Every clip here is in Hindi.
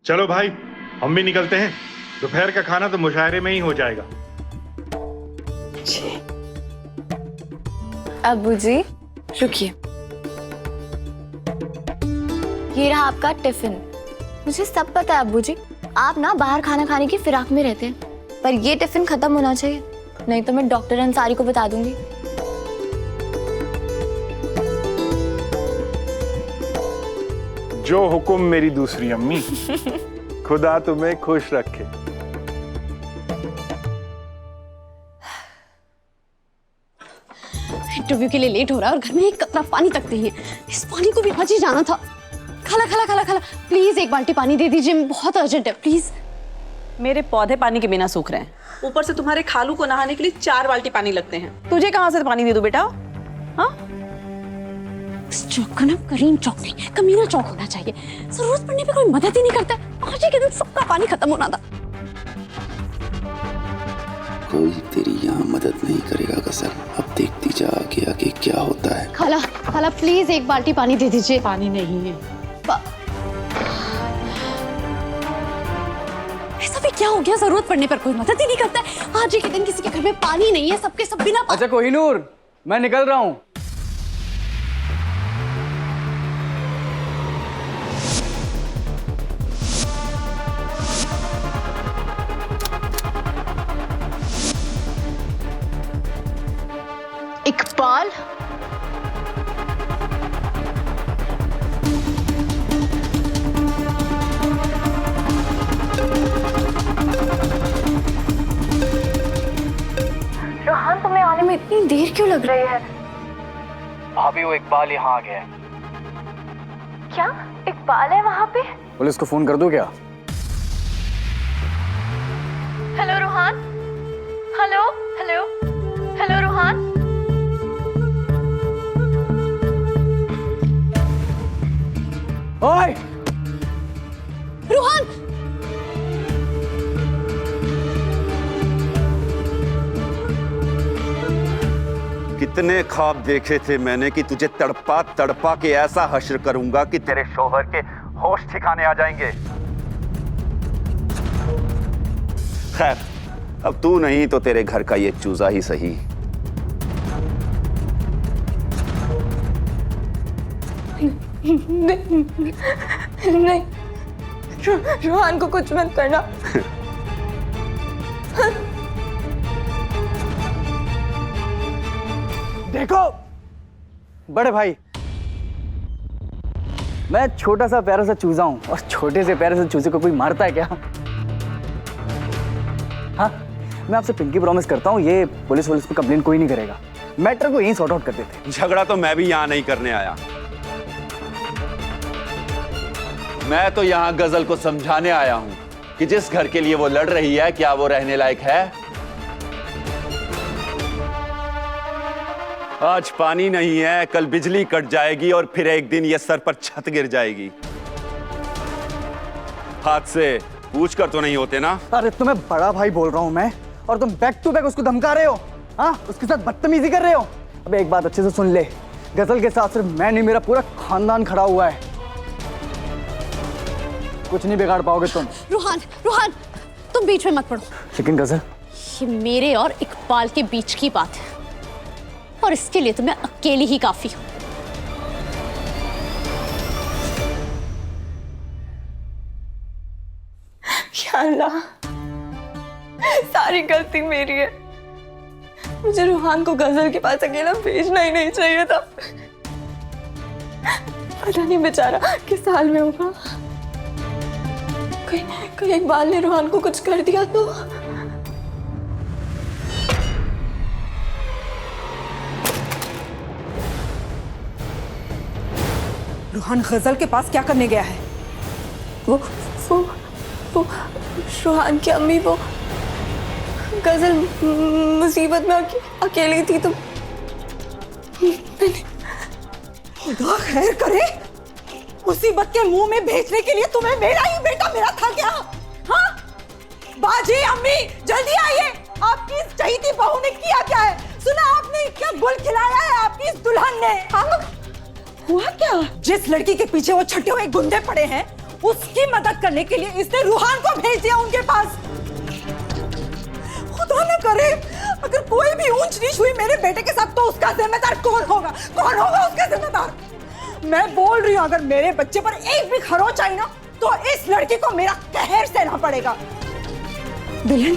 चलो भाई, हम भी निकलते हैं। दोपहर का खाना तो मुशायरे में ही हो जाएगा। अब्बू जी रुकिए, ये रहा आपका टिफिन। मुझे सब पता है अब्बू जी, आप ना बाहर खाना खाने की फिराक में रहते हैं, पर ये टिफिन खत्म होना चाहिए, नहीं तो मैं डॉक्टर अंसारी को बता दूंगी। जो हुक्म मेरी दूसरी अम्मी। खुदा तुम्हें खुश रखे। इंटरव्यू के लिए लेट हो रहा है और घर में एक कतरा पानी तक नहीं है। इस पानी को भी आज ही जाना था। खाला खाला खाला खाला, प्लीज एक बाल्टी पानी दे दीजिए, बहुत अर्जेंट है प्लीज। मेरे पौधे पानी के बिना सूख रहे हैं, ऊपर से तुम्हारे खालू को नहाने के लिए 4 बाल्टी पानी लगते हैं। तुझे कहाँ से पानी दे दूं बेटा? हाँ, इस चौक का नाम करीम चौक नहीं, कमीना चौक होना चाहिए। जरूरत पड़ने पे कोई मदद ही नहीं करता है। आज ही के दिन सबका पानी खत्म होना था। कोई तेरी यहाँ मदद नहीं करेगा गजल। अब देखती जा आगे आगे क्या होता है। खाला खाला प्लीज एक बाल्टी पानी दे दीजिए। पानी नहीं है। ऐसा भी क्या हो गया, जरूरत पड़ने पर कोई मदद ही नहीं करता है। आज ही के दिन किसी के घर में पानी नहीं है, सबके सब बिना अच्छा कोहिनूर, मैं निकल रहा हूँ। इकबाल, रोहान तुम्हें आने में इतनी देर क्यों लग रही है? भाभी वो इकबाल यहाँ आ गया है। क्या इकबाल है वहाँ पे? पुलिस को फोन कर दूं क्या? Hello Rohan, hello hello hello Rohan. ओए! रोहन, कितने ख्वाब देखे थे मैंने कि तुझे तड़पा तड़पा के ऐसा हश्र करूंगा कि तेरे शौहर के होश ठिकाने आ जाएंगे। खैर, अब तू नहीं तो तेरे घर का ये चूजा ही सही। नहीं, रोहान को कुछ मत करना। देखो बड़े भाई, मैं छोटा सा प्यारा सा चूजा हूं और छोटे से प्यारे से चूजे को कोई मारता है क्या? हाँ, मैं आपसे पिंकी प्रॉमिस करता हूँ, ये पुलिस पे कंप्लेन कोई नहीं करेगा। मैटर को यहीं सॉर्ट आउट कर देते। झगड़ा तो मैं भी यहां नहीं करने आया। मैं तो यहां गजल को समझाने आया हूं कि जिस घर के लिए वो लड़ रही है, क्या वो रहने लायक है? आज पानी नहीं है, कल बिजली कट जाएगी और फिर एक दिन ये सर पर छत गिर जाएगी। हाथ से पूछ कर तो नहीं होते ना? अरे तुम्हें बड़ा भाई बोल रहा हूं मैं, और तुम बैक टू बैक उसको धमका रहे हो। हाँ, उसके साथ बदतमीजी कर रहे हो। अब एक बात अच्छे से सुन ले, गजल के साथ सिर्फ मैं नहीं, मेरा पूरा खानदान खड़ा हुआ है। कुछ नहीं बिगाड़ पाओगे तुम। रोहन, रोहन, तुम बीच में मत पड़ो। लेकिन गजल, ये मेरे और इकबाल के बीच की बात है और इसके लिए तो मैं अकेली ही काफी हूं। या अल्लाह, सारी गलती मेरी है। मुझे रोहान को गजल के पास अकेला भेजना ही नहीं चाहिए था। पता नहीं बेचारा किस हाल में होगा। कहीं इकबाल ने रोहान को कुछ कर दिया तो। रोहन गजल के पास क्या करने गया है? वो रोहान की अम्मी, वो गजल मुसीबत में अकेली थी तो मैंने। खुदा खैर करे, मुसीबत के मुंह में भेजने के लिए तुम्हें मेरा ही बेटा मेरा था क्या? हाँ, बाजी अम्मी जल्दी आइए, आपकी इस चहीती बहू ने किया क्या है? सुना आपने क्या गुल खिलाया है आपकी इस दुल्हन ने? हाँ, हुआ क्या? जिस लड़की के पीछे वो छठे हुए गुंडे पड़े हैं, उसकी मदद करने के लिए इसने रूहान को भेज दिया उनके पास। खुदा न करे अगर कोई भी ऊंच नीच हुई मेरे बेटे के साथ तो उसका जिम्मेदार कौन होगा? कौन होगा उसका जिम्मेदार? मैं बोल रही हूँ अगर मेरे बच्चे पर एक भी खरोच आई ना तो इस लड़की को मेरा कहर सहना पड़ेगा। दुल्हन,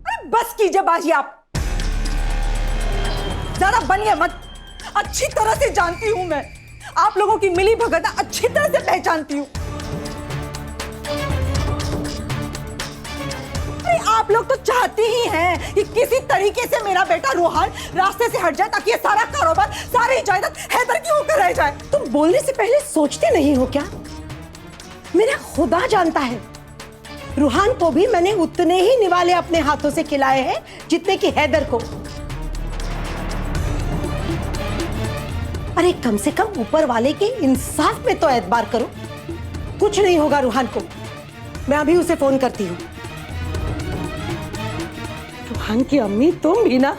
अरे बस कीजिए बाजी, आप ज्यादा बनिए मत। अच्छी तरह से जानती हूं मैं, आप लोगों की मिली भगत अच्छी तरह से पहचानती हूं। आप लोग तो चाहते ही हैं कि किसी तरीके से मेरा बेटा रूहान रास्ते से हट जाए ताकि ये सारा कारोबार, सारी जायदाद हैदर की होकर रह जाए। तुम बोलने से पहले सोचते नहीं हो क्या? मेरा खुदा जानता है रूहान को भी मैंने उतने ही निवाले अपने हाथों से खिलाए हैं जितने कि हैदर को। अरे कम से कम ऊपर वाले के इंसाफ में तो एतबार करो। कुछ नहीं होगा रूहान को, मैं अभी उसे फोन करती हूँ। रूहान की अम्मी तुम भी ना।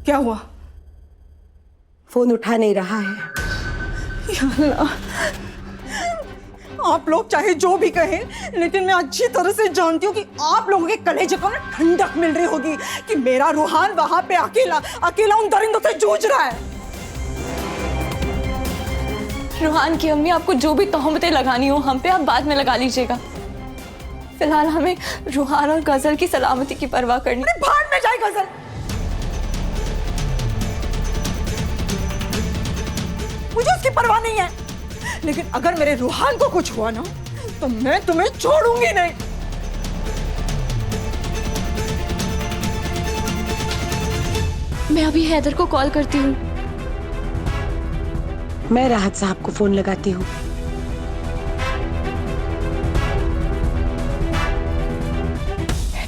क्या हुआ? फोन उठा नहीं रहा है। या अल्लाह, आप लोग चाहे जो भी कहें लेकिन मैं अच्छी तरह से जानती हूँ कि आप लोगों के कलेजे को ना ठंडक मिल रही होगी कि मेरा रूहान वहां पे अकेला उन दरिंदों से जूझ रहा है। रूहान की अम्मी, आपको जो भी तोहमतें लगानी हो हम पे आप बाद में लगा लीजिएगा। फिलहाल हमें रूहान और गजल की सलामती की परवाह करनी। भाड़ में जाए गजल। मुझे उसकी परवाह नहीं है, लेकिन अगर मेरे रूहान को कुछ हुआ ना तो मैं तुम्हें छोड़ूंगी नहीं। मैं अभी हैदर को कॉल करती हूँ। मैं राहत साहब को फोन लगाती हूँ।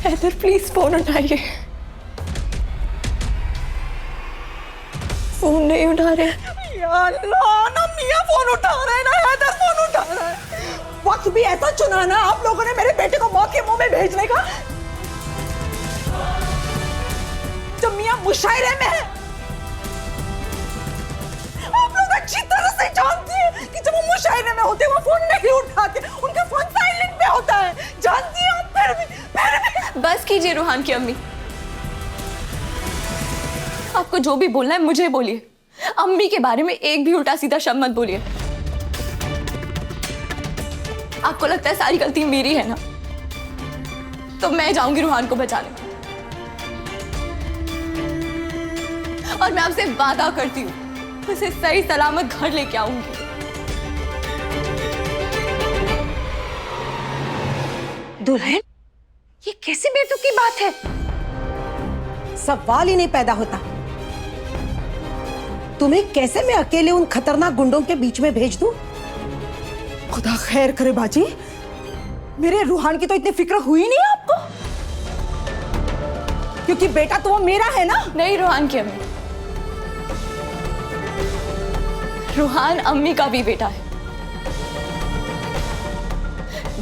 हैदर प्लीज फोन उठाइए। फोन नहीं उठा रहे। या अल्लाह, ना मियां फोन उठा रहा है ना हैदर फोन उठा रहा है। वक्त भी ऐसा चुना ना आप लोगों ने मेरे बेटे को मौत के मुंह में भेजने का, जब मियां मुशायरे में है। आप लोग अच्छी तरह से जानती हैं कि जब वो मुशायरे में होते वो फोन नहीं उठाते, उनका फोन साइलेंट पे होता है। जानती हैं आप? फिर भी बस कीजिए रूहान की अम्मी, आपको जो भी बोलना है मुझे बोलिए। अम्मी के बारे में एक भी उल्टा सीधा शब्द मत बोलिए। आपको लगता है सारी गलती मेरी है ना, तो मैं जाऊंगी रूहान को बचाने, और मैं आपसे वादा करती हूँ उसे सही सलामत घर लेके आऊंगी। दुल्हन, ये कैसी बेतुकी बात है? सवाल ही नहीं पैदा होता। तुम्हें कैसे मैं अकेले उन खतरनाक गुंडों के बीच में भेज दूं? खुदा खैर करे बाजी, मेरे रूहान की तो इतनी फिक्र हुई नहीं आपको, क्योंकि बेटा तो वो मेरा है ना। नहीं रूहान की अम्मी, रूहान अम्मी का भी बेटा है।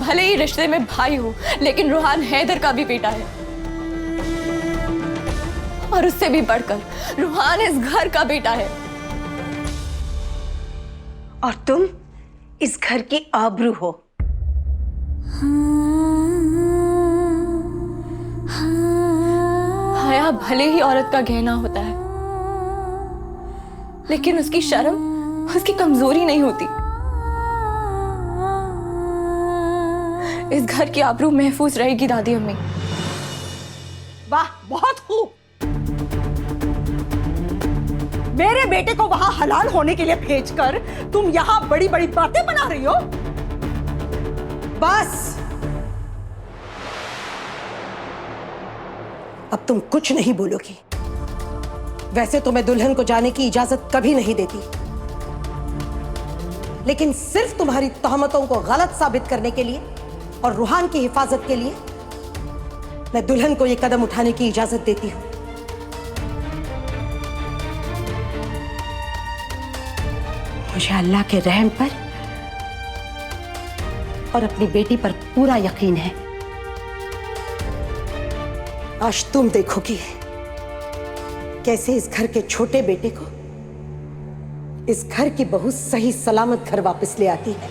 भले ही रिश्ते में भाई हो, लेकिन रूहान हैदर का भी बेटा है, और उससे भी बढ़कर रूहान इस घर का बेटा है। और तुम इस घर की आबरू हो। हया भले ही औरत का गहना होता है, लेकिन उसकी शर्म उसकी कमजोरी नहीं होती। इस घर की आबरू महफूज रहेगी दादी अम्मी। वाह, बहुत खूब। मेरे बेटे को वहां हलाल होने के लिए भेजकर तुम यहां बड़ी बड़ी बातें बना रही हो। बस अब तुम कुछ नहीं बोलोगी। वैसे तो मैं दुल्हन को जाने की इजाजत कभी नहीं देती, लेकिन सिर्फ तुम्हारी तहमतों को गलत साबित करने के लिए और रूहान की हिफाजत के लिए मैं दुल्हन को यह कदम उठाने की इजाजत देती हूं। मुझे अल्लाह के रहम पर और अपनी बेटी पर पूरा यकीन है आज तुम देखोगी कैसे इस घर के छोटे बेटे को इस घर की बहू सही सलामत घर वापस ले आती है।